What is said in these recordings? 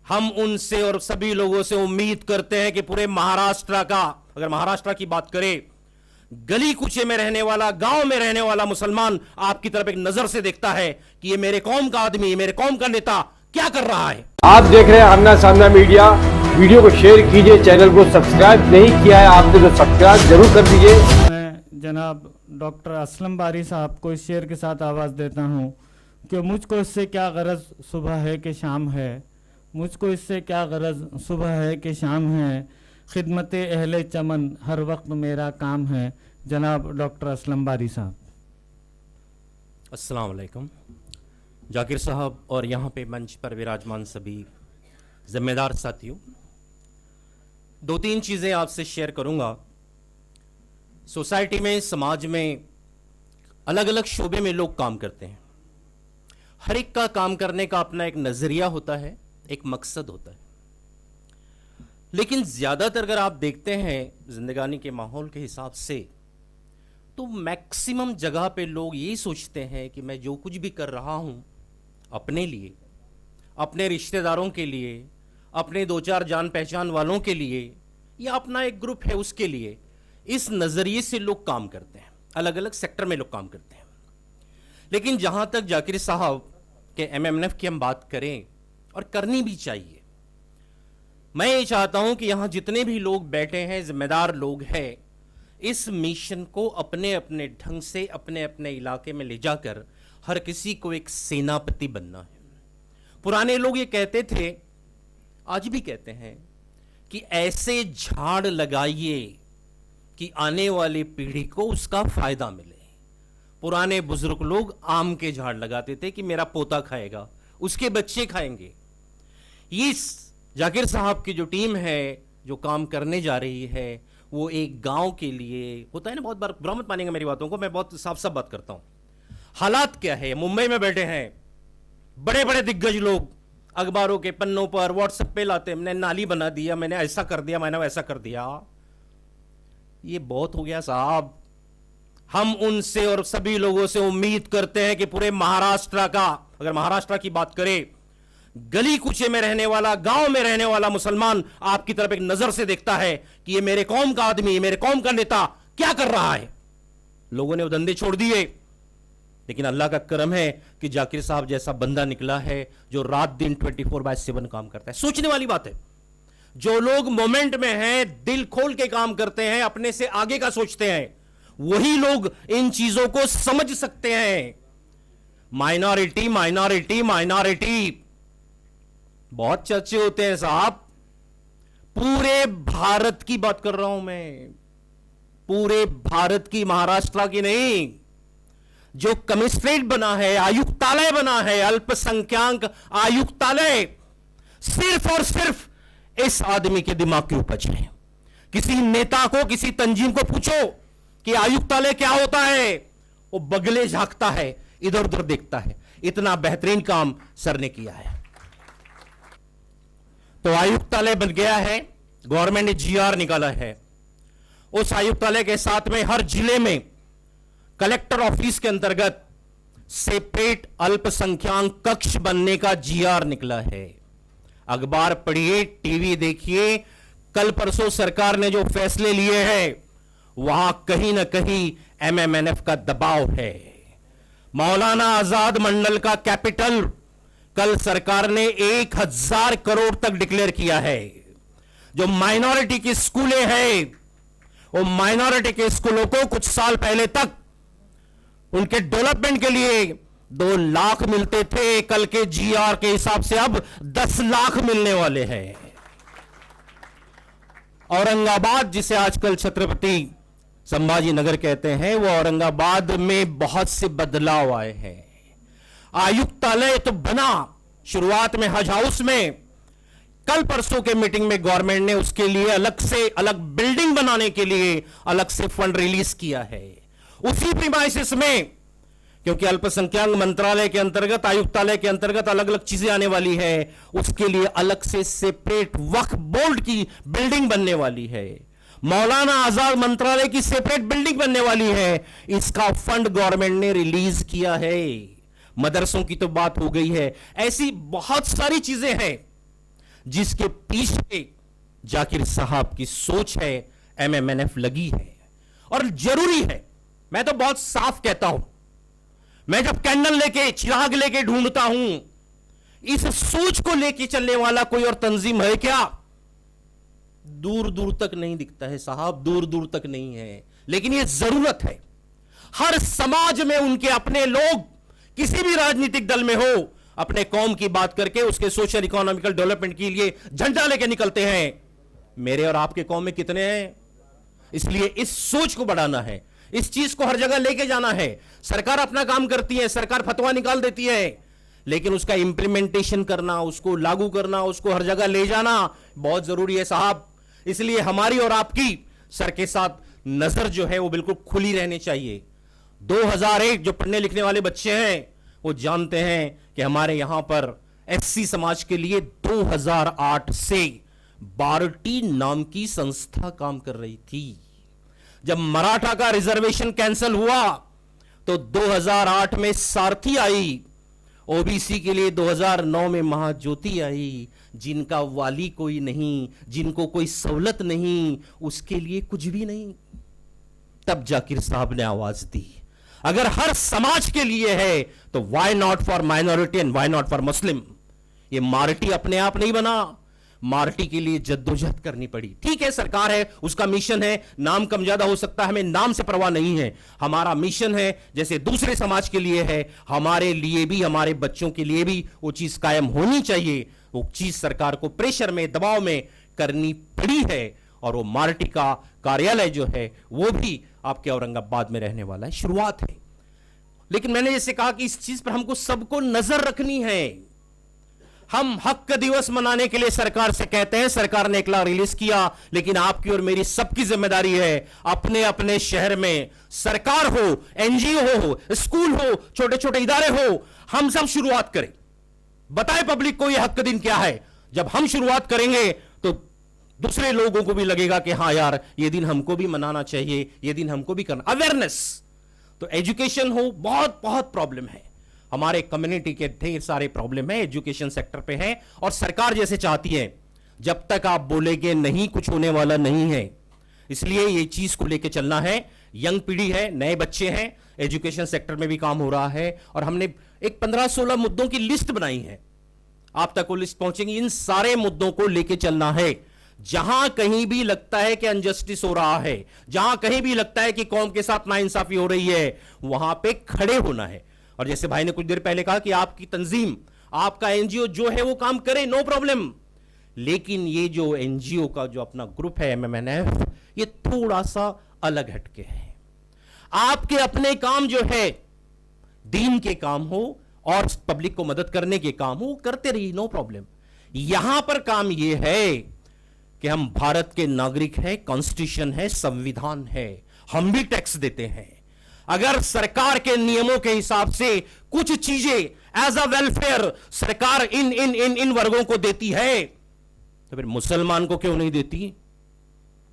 हम उनसे और सभी लोगों से उम्मीद करते हैं कि पूरे महाराष्ट्र का, अगर महाराष्ट्र की बात करें, गली कुचे में रहने वाला, गांव में रहने वाला मुसलमान आपकी तरफ एक नजर से देखता है कि ये मेरे कौम का आदमी, मेरे कौम का नेता क्या कर रहा है। आप देख रहे हैं आमना सामना मीडिया। वीडियो को शेयर कीजिए, चैनल को सब्सक्राइब नहीं किया है आपने तो सब्सक्राइब जरूर कर दीजिए। मैं जनाब डॉक्टर असलम बारी साहब को इस शेर के साथ आवाज़ देता हूँ कि मुझको इससे क्या गरज सुबह है कि शाम है, मुझको इससे क्या गरज सुबह है कि शाम है, खिदमत अहले चमन हर वक्त मेरा काम है। जनाब डॉक्टर असलम बारी साहब। अस्सलाम वालेकुम जाकिर साहब और यहाँ पे मंच पर विराजमान सभी जिम्मेदार साथियों, दो तीन चीज़ें आपसे शेयर करूँगा। सोसाइटी में, समाज में अलग अलग शोबे में लोग काम करते हैं। हर एक का काम करने का अपना एक नज़रिया होता है, एक मकसद होता है। लेकिन ज़्यादातर अगर आप देखते हैं ज़िंदगानी के माहौल के हिसाब से, तो मैक्सिमम जगह पे लोग यही सोचते हैं कि मैं जो कुछ भी कर रहा हूँ अपने लिए, अपने रिश्तेदारों के लिए, अपने दो चार जान पहचान वालों के लिए, या अपना एक ग्रुप है उसके लिए, इस नज़रिए से लोग काम करते हैं। अलग अलग सेक्टर में लोग काम करते हैं। लेकिन जहाँ तक जाकिर साहब के एमएमएनएफ की हम बात करें, और करनी भी चाहिए, मैं ये चाहता हूँ कि यहाँ जितने भी लोग बैठे हैं, जिम्मेदार लोग हैं, इस मिशन को अपने अपने ढंग से अपने अपने इलाके में ले जाकर हर किसी को एक सेनापति बनना है। पुराने लोग ये कहते थे, आज भी कहते हैं, कि ऐसे झाड़ लगाइए कि आने वाली पीढ़ी को उसका फायदा मिले। पुराने बुजुर्ग लोग आम के झाड़ लगाते थे कि मेरा पोता खाएगा, उसके बच्चे खाएंगे। इस जाकिर साहब की जो टीम है, जो काम करने जा रही है, वो एक गांव के लिए होता है ना। बहुत बार बुरा मत मानेंगे मेरी बातों को, मैं बहुत साफ साफ बात करता हूं। हालात क्या है, मुंबई में बैठे हैं बड़े बड़े दिग्गज लोग, अखबारों के पन्नों पर, व्हाट्सएप पे लाते, मैंने नाली बना दिया, मैंने ऐसा कर दिया, मैंने वैसा कर दिया। ये बहुत हो गया साहब। हम उनसे और सभी लोगों से उम्मीद करते हैं कि पूरे महाराष्ट्र का, अगर महाराष्ट्र की बात करें, गली कुचे में रहने वाला, गांव में रहने वाला मुसलमान आपकी तरफ एक नजर से देखता है कि ये मेरे कौम का आदमी, मेरे कौम का नेता क्या कर रहा है। लोगों ने वो धंधे छोड़ दिए, लेकिन अल्लाह का करम है कि जाकिर साहब जैसा बंदा निकला है जो रात दिन 24/7 काम करता है। सोचने वाली बात है, जो लोग मोमेंट में हैं, दिल खोल के काम करते हैं, अपने से आगे का सोचते हैं, वही लोग इन चीजों को समझ सकते हैं। माइनॉरिटी माइनॉरिटी माइनॉरिटी बहुत चर्चे होते हैं साहब। पूरे भारत की बात कर रहा हूं मैं, पूरे भारत की, महाराष्ट्र की नहीं। जो कमिश्नरेट बना है, आयुक्तालय बना है, अल्पसंख्यक आयुक्तालय, सिर्फ और सिर्फ इस आदमी के दिमाग की उपज है। किसी नेता को, किसी तंजीम को पूछो कि आयुक्तालय क्या होता है, वो बगले झांकता है, इधर उधर देखता है। इतना बेहतरीन काम सर ने किया है। तो आयुक्तालय बन गया है, गवर्नमेंट ने जीआर निकाला है। उस आयुक्तालय के साथ में हर जिले में कलेक्टर ऑफिस के अंतर्गत सेपरेट अल्पसंख्यक कक्ष बनने का जीआर निकला है। अखबार पढ़िए, टीवी देखिए, कल परसों सरकार ने जो फैसले लिए हैं, वहां कहीं ना कहीं एमएमएनएफ का दबाव है। मौलाना आजाद मंडल का कैपिटल कल सरकार ने 1000 करोड़ तक डिक्लेयर किया है। जो माइनॉरिटी की स्कूलें हैं, वो माइनॉरिटी के स्कूलों को कुछ साल पहले तक उनके डेवलपमेंट के लिए 2 लाख मिलते थे, कल के जीआर के हिसाब से अब 10 लाख मिलने वाले हैं। औरंगाबाद, जिसे आजकल छत्रपति संभाजी नगर कहते हैं, वो औरंगाबाद में बहुत से बदलाव आए हैं। आयुक्तालय तो बना शुरुआत में हज हाउस में, कल परसों के मीटिंग में गवर्नमेंट ने उसके लिए अलग से, अलग बिल्डिंग बनाने के लिए अलग से फंड रिलीज किया है। उसी प्रीमाइसिस में, क्योंकि अल्पसंख्यक मंत्रालय के अंतर्गत, आयुक्तालय के अंतर्गत अलग अलग चीजें आने वाली है, उसके लिए अलग से सेपरेट वक्फ बोर्ड की बिल्डिंग बनने वाली है। मौलाना आजाद मंत्रालय की सेपरेट बिल्डिंग बनने वाली है। इसका फंड गवर्नमेंट ने रिलीज किया है। मदरसों की तो बात हो गई है। ऐसी बहुत सारी चीजें हैं जिसके पीछे जाकिर साहब की सोच है, एमएमएनएफ लगी है और जरूरी है। मैं तो बहुत साफ कहता हूं, मैं जब कैंडल लेके चिराग लेके ढूंढता हूं, इस सोच को लेके चलने वाला कोई और तंजीम है क्या? दूर दूर तक नहीं दिखता है साहब, दूर दूर तक नहीं है। लेकिन यह जरूरत है, हर समाज में उनके अपने लोग किसी भी राजनीतिक दल में हो, अपने कौम की बात करके उसके सोशल इकोनॉमिकल डेवलपमेंट के लिए झंडा लेके निकलते हैं। मेरे और आपके कौम में कितने हैं? इसलिए इस सोच को बढ़ाना है, इस चीज को हर जगह लेके जाना है। सरकार अपना काम करती है, सरकार फतवा निकाल देती है, लेकिन उसका इंप्लीमेंटेशन करना, उसको लागू करना, उसको हर जगह ले जाना बहुत जरूरी है साहब। इसलिए हमारी और आपकी सर के साथ नजर जो है वो बिल्कुल खुली रहनी चाहिए। 2001 जो पढ़ने लिखने वाले बच्चे हैं वो जानते हैं कि हमारे यहां पर एससी समाज के लिए 2008 से बार्टी नाम की संस्था काम कर रही थी। जब मराठा का रिजर्वेशन कैंसिल हुआ तो 2008 में सारथी आई, ओबीसी के लिए 2009 में महाज्योति आई। जिनका वाली कोई नहीं, जिनको कोई सहूलत नहीं, उसके लिए कुछ भी नहीं। तब जाकिर साहब ने आवाज दी, अगर हर समाज के लिए है तो why not for minority and why not for Muslim. ये मार्टी अपने आप नहीं बना, मार्टी के लिए जद्दोजहद करनी पड़ी। ठीक है, सरकार है, उसका मिशन है, नाम कम ज्यादा हो सकता है, हमें नाम से परवाह नहीं है। हमारा मिशन है जैसे दूसरे समाज के लिए है, हमारे लिए भी, हमारे बच्चों के लिए भी वो चीज कायम होनी चाहिए। वो चीज सरकार को प्रेशर में, दबाव में करनी पड़ी है। और वो मार्टी का कार्यालय जो है वो भी आपके औरंगाबाद में रहने वाला है, शुरुआत है। लेकिन मैंने जैसे कहा कि इस चीज पर हमको सबको नजर रखनी है। हम हक दिवस मनाने के लिए सरकार से कहते हैं, सरकार ने 1 लाख रिलीज किया, लेकिन आपकी और मेरी सबकी जिम्मेदारी है अपने अपने शहर में, सरकार हो, एनजीओ हो, स्कूल हो, छोटे छोटे इदारे हो, हम सब शुरुआत करें। बताए पब्लिक को यह हक दिन क्या है। जब हम शुरुआत करेंगे तो दूसरे लोगों को भी लगेगा कि हां यार, ये दिन हमको भी मनाना चाहिए, ये दिन हमको भी करना। अवेयरनेस तो एजुकेशन हो, बहुत बहुत प्रॉब्लम है हमारे कम्युनिटी के, ढेर सारे प्रॉब्लम है एजुकेशन सेक्टर पे है। और सरकार जैसे चाहती है, जब तक आप बोलेंगे नहीं, कुछ होने वाला नहीं है। इसलिए ये चीज को लेके चलना है। यंग पीढ़ी है, नए बच्चे हैं, एजुकेशन सेक्टर में भी काम हो रहा है और हमने एक 15-16 मुद्दों की लिस्ट बनाई है, आप तक वो लिस्ट पहुंचेगी। इन सारे मुद्दों को लेके चलना है। जहां कहीं भी लगता है कि अनजस्टिस हो रहा है, जहां कहीं भी लगता है कि कौम के साथ नाइंसाफी हो रही है, वहां पे खड़े होना है। और जैसे भाई ने कुछ देर पहले कहा कि आपकी तंजीम, आपका एनजीओ जो है वो काम करे, नो प्रॉब्लम। लेकिन ये जो एनजीओ का जो अपना ग्रुप है एमएमएनएफ, ये थोड़ा सा अलग हटके है। आपके अपने काम जो है, दीन के काम हो और पब्लिक को मदद करने के काम हो, करते रहिए, नो प्रॉब्लम। यहां पर काम यह है कि हम भारत के नागरिक हैं, कॉन्स्टिट्यूशन है, संविधान है, हम भी टैक्स देते हैं। अगर सरकार के नियमों के हिसाब से कुछ चीजें एज अ वेलफेयर सरकार इन इन इन इन वर्गों को देती है, तो फिर मुसलमान को क्यों नहीं देती?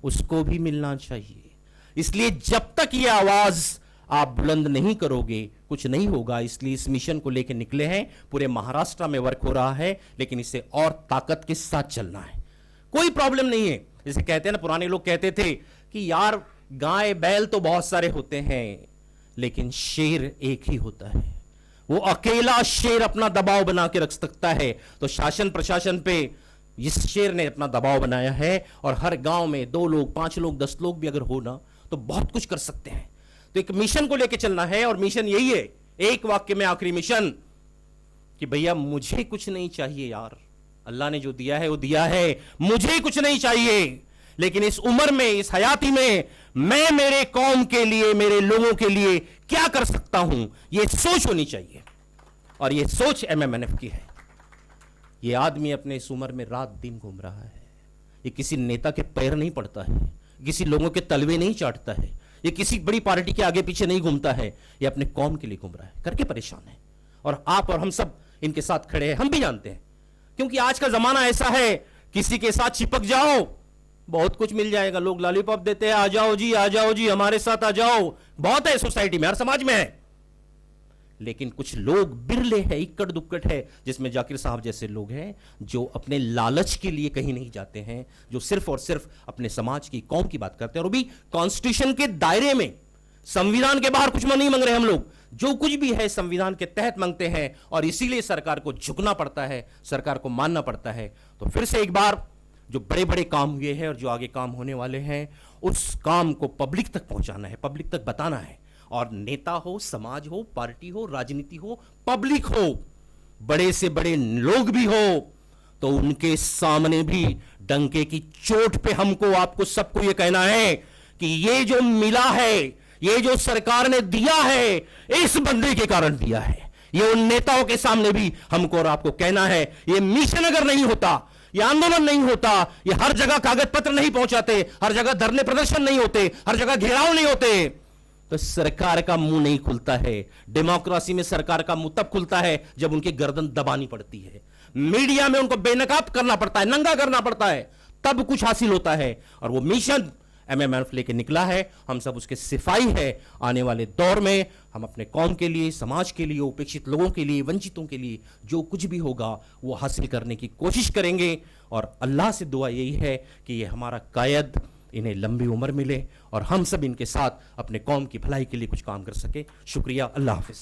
उसको भी मिलना चाहिए। इसलिए जब तक यह आवाज आप बुलंद नहीं करोगे, कुछ नहीं होगा। इसलिए इस मिशन को लेकर निकले हैं। पूरे महाराष्ट्र में वर्क हो रहा है, लेकिन इसे और ताकत के साथ चलना है। कोई प्रॉब्लम नहीं है। जैसे कहते हैं ना, पुराने लोग कहते थे कि यार गाय बैल तो बहुत सारे होते हैं, लेकिन शेर एक ही होता है। वो अकेला शेर अपना दबाव बना के रख सकता है। तो शासन प्रशासन पे इस शेर ने अपना दबाव बनाया है। और हर गांव में 2 लोग, 5 लोग, 10 लोग भी अगर हो ना, तो बहुत कुछ कर सकते हैं। तो एक मिशन को लेकर चलना है और मिशन यही है, एक वाक्य में आखिरी मिशन, कि भैया मुझे कुछ नहीं चाहिए यार, अल्लाह ने जो दिया है वो दिया है, मुझे कुछ नहीं चाहिए। लेकिन इस उम्र में, इस हयाती में मैं मेरे कौम के लिए, मेरे लोगों के लिए क्या कर सकता हूं, यह सोच होनी चाहिए। और यह सोच एमएमएनएफ की है। यह आदमी अपने इस उम्र में रात दिन घूम रहा है। ये किसी नेता के पैर नहीं पड़ता है, किसी लोगों के तलवे नहीं चाटता है, ये किसी बड़ी पार्टी के आगे पीछे नहीं घूमता है। ये अपने कौम के लिए घूम रहा है, करके परेशान है। और आप और हम सब इनके साथ खड़े हैं। हम भी जानते हैं, क्योंकि आज का जमाना ऐसा है, किसी के साथ चिपक जाओ बहुत कुछ मिल जाएगा। लोग लॉलीपॉप देते हैं, आ जाओ जी, आ जाओ जी, हमारे साथ आ जाओ। बहुत है सोसाइटी में, हर समाज में है। लेकिन कुछ लोग बिरले हैं, इक्कड़ दुक्कड़ है, जिसमें जाकिर साहब जैसे लोग हैं जो अपने लालच के लिए कहीं नहीं जाते हैं, जो सिर्फ और सिर्फ अपने समाज की, कौम की बात करते हैं। और भी कॉन्स्टिट्यूशन के दायरे में, संविधान के बाहर कुछ नहीं मांग रहे हम लोग, जो कुछ भी है संविधान के तहत मांगते हैं, और इसीलिए सरकार को झुकना पड़ता है, सरकार को मानना पड़ता है। तो फिर से एक बार, जो बड़े बड़े काम हुए हैं और जो आगे काम होने वाले हैं, उस काम को पब्लिक तक पहुंचाना है, पब्लिक तक बताना है। और नेता हो, समाज हो, पार्टी हो, राजनीति हो, पब्लिक हो, बड़े से बड़े लोग भी हो, तो उनके सामने भी डंके की चोट पे हमको, आपको सबको यह कहना है कि ये जो मिला है, ये जो सरकार ने दिया है, इस बंदे के कारण दिया है। ये उन नेताओं के सामने भी हमको और आपको कहना है, ये मिशन अगर नहीं होता, ये आंदोलन नहीं होता, ये हर जगह कागज पत्र नहीं पहुंचाते, हर जगह धरने प्रदर्शन नहीं होते, हर जगह घेराव नहीं होते, तो सरकार का मुंह नहीं खुलता है। डेमोक्रेसी में सरकार का मुंह तब खुलता है जब उनकी गर्दन दबानी पड़ती है, मीडिया में उनको बेनकाब करना पड़ता है, नंगा करना पड़ता है, तब कुछ हासिल होता है। और वो मिशन एमएमएफ लेके निकला है, हम सब उसके सिपाही है। आने वाले दौर में हम अपने कौम के लिए, समाज के लिए, उपेक्षित लोगों के लिए, वंचितों के लिए जो कुछ भी होगा वो हासिल करने की कोशिश करेंगे। और अल्लाह से दुआ यही है कि ये हमारा कायद, इन्हें लंबी उम्र मिले और हम सब इनके साथ अपने कौम की भलाई के लिए कुछ काम कर सके। शुक्रिया, अल्लाह हाफिज।